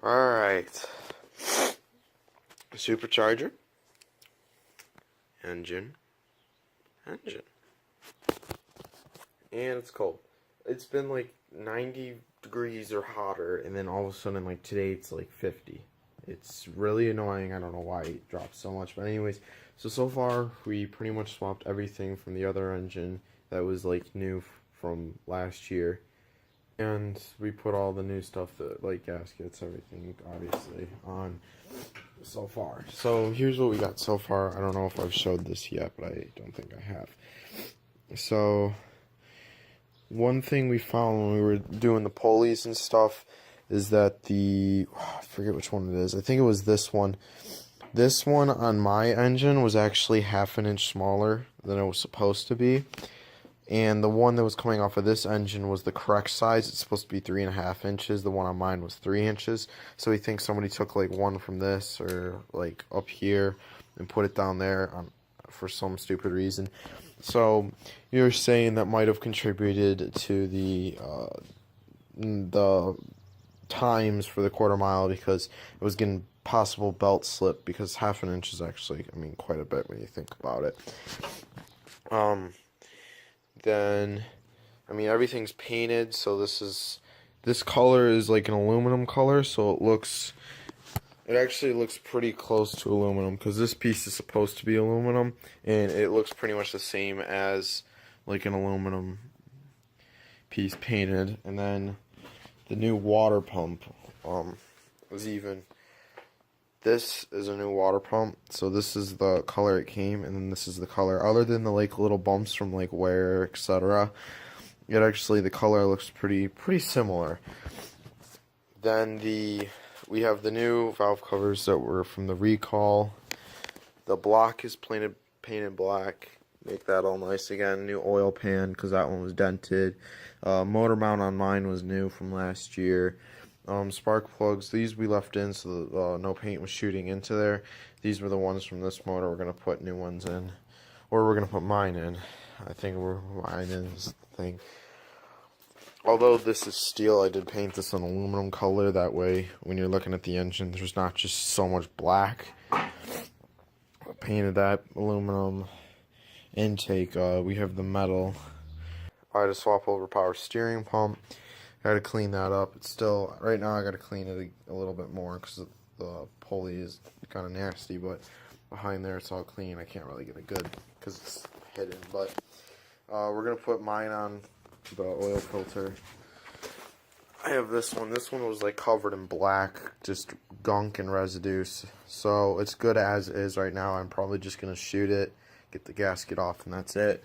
Alright. Supercharger. Engine. And it's cold. It's been like 90 degrees or hotter, and then all of a sudden, like today, it's like 50. It's really annoying. I don't know why it dropped so much. But anyways, so far, we pretty much swapped everything from the other engine that was like new from last year. And we put all the new stuff, that like gaskets, everything, obviously, on so far. So here's what we got so far. I don't know if I've showed this yet, but I don't think I have. So one thing we found when we were doing the pulleys and stuff is that I forget which one it is. I think it was this one. This one on my engine was actually half an inch smaller than it was supposed to be. And the one that was coming off of this engine was the correct size. It's supposed to be 3.5 inches. The one on mine was 3 inches. So we think somebody took like one from this or like up here and put it down there for some stupid reason. So you're saying that might have contributed to the times for the quarter mile, because it was getting possible belt slip, because half an inch is actually, I mean, quite a bit when you think about it. Then, I mean, everything's painted, so this color is like an aluminum color, so it actually looks pretty close to aluminum, because this piece is supposed to be aluminum, and it looks pretty much the same as like an aluminum piece painted. And then the new water pump this is a new water pump, so this is the color it came, and then this is the color. Other than the like little bumps from like wear, etc., it actually, the color looks pretty similar. Then we have the new valve covers that were from the recall. The block is painted black. Make that all nice again. New oil pan, because that one was dented. Motor mount on mine was new from last year. Spark plugs, these we left in so that no paint was shooting into there. These were the ones from this motor. We're going to put new ones in. Or we're going to put mine in. I think mine in is the thing. Although this is steel, I did paint this an aluminum color. That way, when you're looking at the engine, there's not just so much black. I painted that aluminum. Intake, we have the metal. I had to swap over power steering pump. I had to clean that up. It's still, right now I got to clean it a little bit more because the pulley is kind of nasty, but behind there it's all clean. I can't really get it good because it's hidden, but we're going to put mine on the oil filter. I have this one. This one was like covered in black, just gunk and residues. So it's good as is right now. I'm probably just going to shoot it, get the gasket off, and that's it.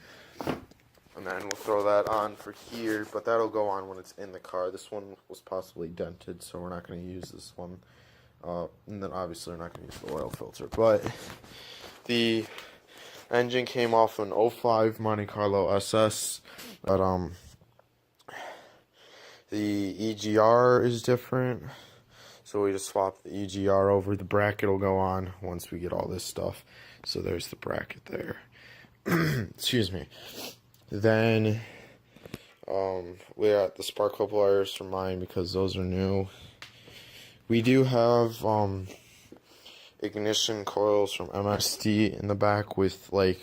And then we'll throw that on for here, but that'll go on when it's in the car. This one was possibly dented, so we're not going to use this one. And then obviously we're not going to use the oil filter. But the engine came off an 05 Monte Carlo SS. But the EGR is different. So we just swapped the EGR over. The bracket will go on once we get all this stuff. So there's the bracket there. Excuse me. Then we got the spark plug wires for mine because those are new. We do have ignition coils from MSD in the back with like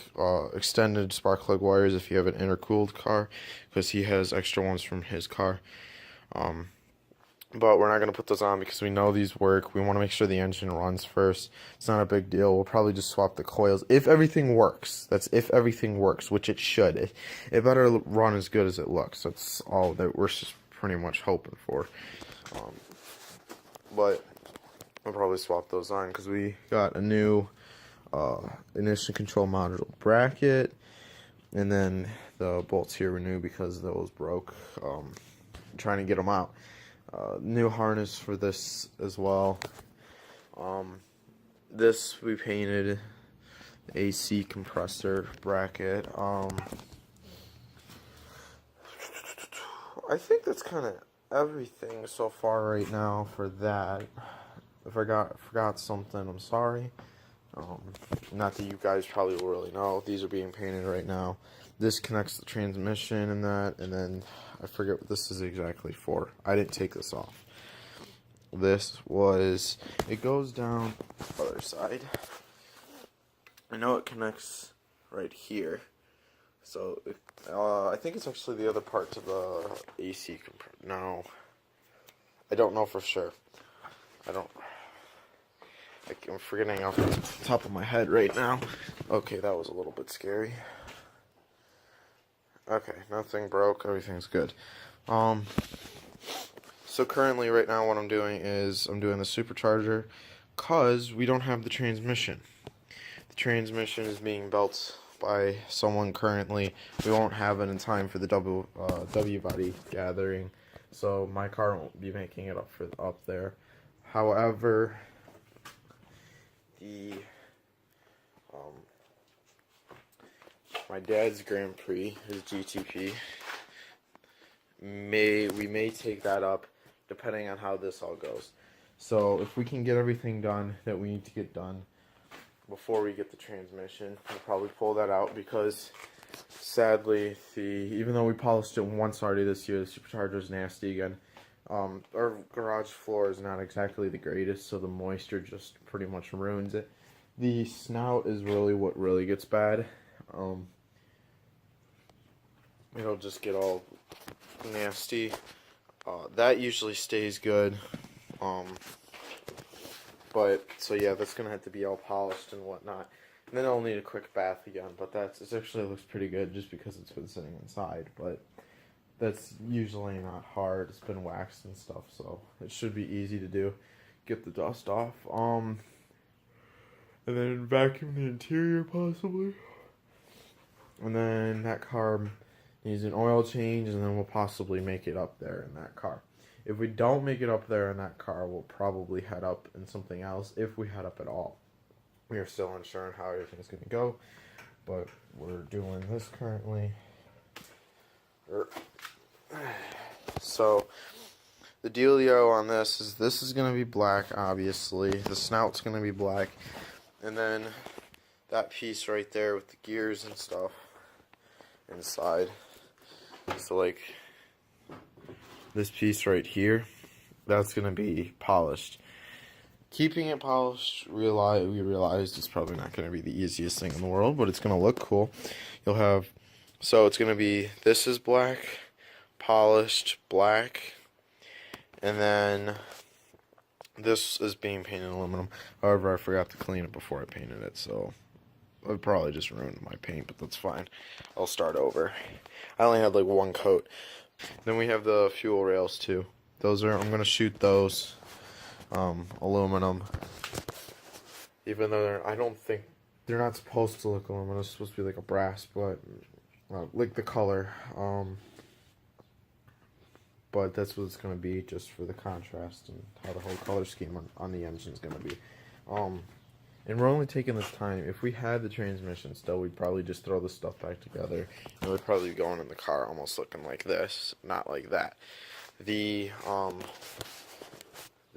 extended spark plug wires if you have an intercooled car, because he has extra ones from his car. But we're not going to put those on because we know these work. We want to make sure the engine runs first. It's not a big deal. We'll probably just swap the coils if everything works. That's if everything works, which it should. It better run as good as it looks. That's all that we're just pretty much hoping for. But I'll probably swap those on because we got a new ignition control module bracket. And then the bolts here were new because those broke. Trying to get them out. New harness for this as well. This we painted the AC compressor bracket. I think that's kind of everything so far right now for that. If I forgot something, I'm sorry. Not that you guys probably will really know. These are being painted right now. This connects the transmission and that, and then I forget what this is exactly for. I didn't take this off. this was, it goes down the other side. I know it connects right here. So, I think it's actually the other part to the AC compressor. No. I don't know for sure. I'm forgetting off the top of my head right now. Okay, that was a little bit scary. Okay, nothing broke. Everything's good. So currently right now what I'm doing is I'm doing the supercharger because we don't have the transmission. The transmission is being built by someone currently. We won't have it in time for the W body gathering, so my car won't be making it up there. However, the my dad's Grand Prix, his GTP, we may take that up depending on how this all goes. So if we can get everything done that we need to get done before we get the transmission, we'll probably pull that out, because sadly, even though we polished it once already this year, the supercharger is nasty again. Our garage floor is not exactly the greatest, so the moisture just pretty much ruins it. The snout is really what really gets bad. It'll just get all nasty. That usually stays good. But, so yeah, that's going to have to be all polished and whatnot. And then I'll need a quick bath again, but it actually looks pretty good just because it's been sitting inside. But that's usually not hard. It's been waxed and stuff, so it should be easy to do. Get the dust off. And then vacuum the interior possibly. And then that car needs an oil change, and then we'll possibly make it up there in that car. If we don't make it up there in that car, we'll probably head up in something else, if we head up at all. We are still unsure how everything's going to go, but we're doing this currently. So, the dealio on this is going to be black, obviously. The snout's going to be black. And then that piece right there with the gears and stuff inside. So, like, this piece right here, that's going to be polished. Keeping it polished, we realized it's probably not going to be the easiest thing in the world, but it's going to look cool. You'll have, so it's going to be, this is black, polished black, and then this is being painted aluminum. However, I forgot to clean it before I painted it, so it probably just ruined my paint, but that's fine. I'll start over. I only had like one coat. Then we have the fuel rails too. I'm going to shoot those aluminum. Even though I don't think they're not supposed to look aluminum. It's supposed to be like a brass, but like the color. But that's what it's going to be, just for the contrast and how the whole color scheme on the engine is going to be. And we're only taking this time. If we had the transmission still, we'd probably just throw this stuff back together. And we'd probably be going in the car almost looking like this, not like that. The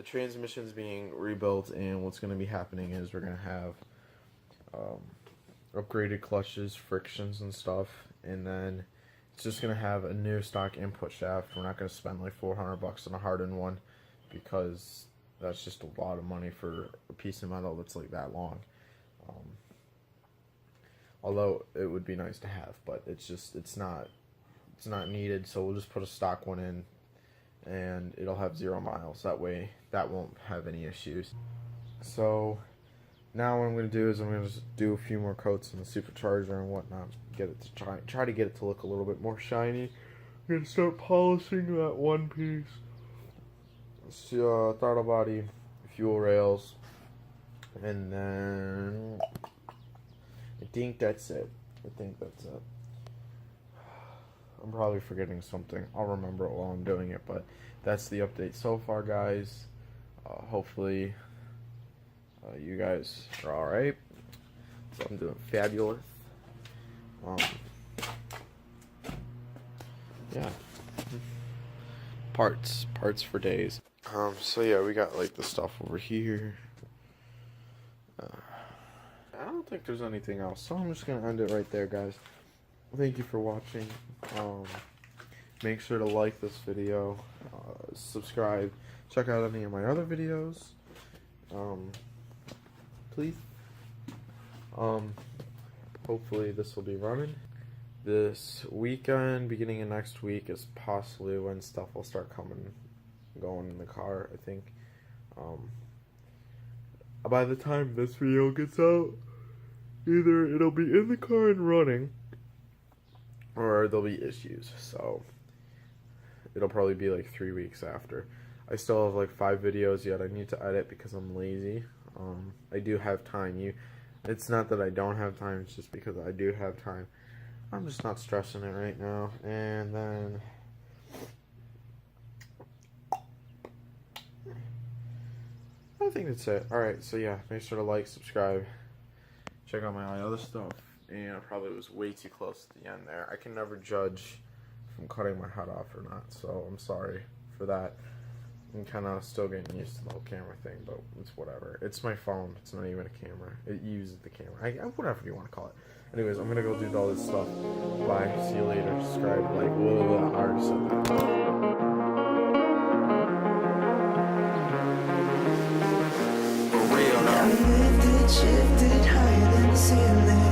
transmission's being rebuilt, and what's going to be happening is we're going to have upgraded clutches, frictions and stuff, and then it's just going to have a new stock input shaft. We're not going to spend like $400 on a hardened one, because that's just a lot of money for a piece of metal that's like that long. Although it would be nice to have, but it's not needed. So we'll just put a stock one in, and it'll have 0 miles. That way, that won't have any issues. So now what I'm going to do is I'm going to just do a few more coats on the supercharger and whatnot. Get it to try to get it to look a little bit more shiny. I'm going to start polishing that one piece. Throttle body, fuel rails, and then I think that's it. I'm probably forgetting something. I'll remember it while I'm doing it, but that's the update so far, guys. Hopefully you guys are alright. So I'm doing fabulous. Yeah. Parts for days. So yeah, we got like the stuff over here. I don't think there's anything else, so I'm just gonna end it right there, guys. Thank you for watching. make sure to like this video, subscribe, check out any of my other videos, please. Hopefully this will be running this weekend. Beginning of next week is possibly when stuff will start going in the car, I think. By the time this video gets out, either it'll be in the car and running, or there'll be issues, so it'll probably be like 3 weeks after. I still have like 5 videos yet I need to edit because I'm lazy. I do have time. It's not that I don't have time, it's just because I do have time. I'm just not stressing it right now. And then I think that's it. Alright, so yeah, make sure to like, subscribe, check out my other stuff. And I probably was way too close to the end there. I can never judge if I'm cutting my head off or not, so I'm sorry for that. I'm kind of still getting used to the whole camera thing, but it's whatever. It's my phone. It's not even a camera. It uses the camera. Whatever you want to call it. Anyways, I'm going to go do all this stuff. Bye. See you later. Subscribe. Like, whoa, I already said that. Shifted higher than the ceiling.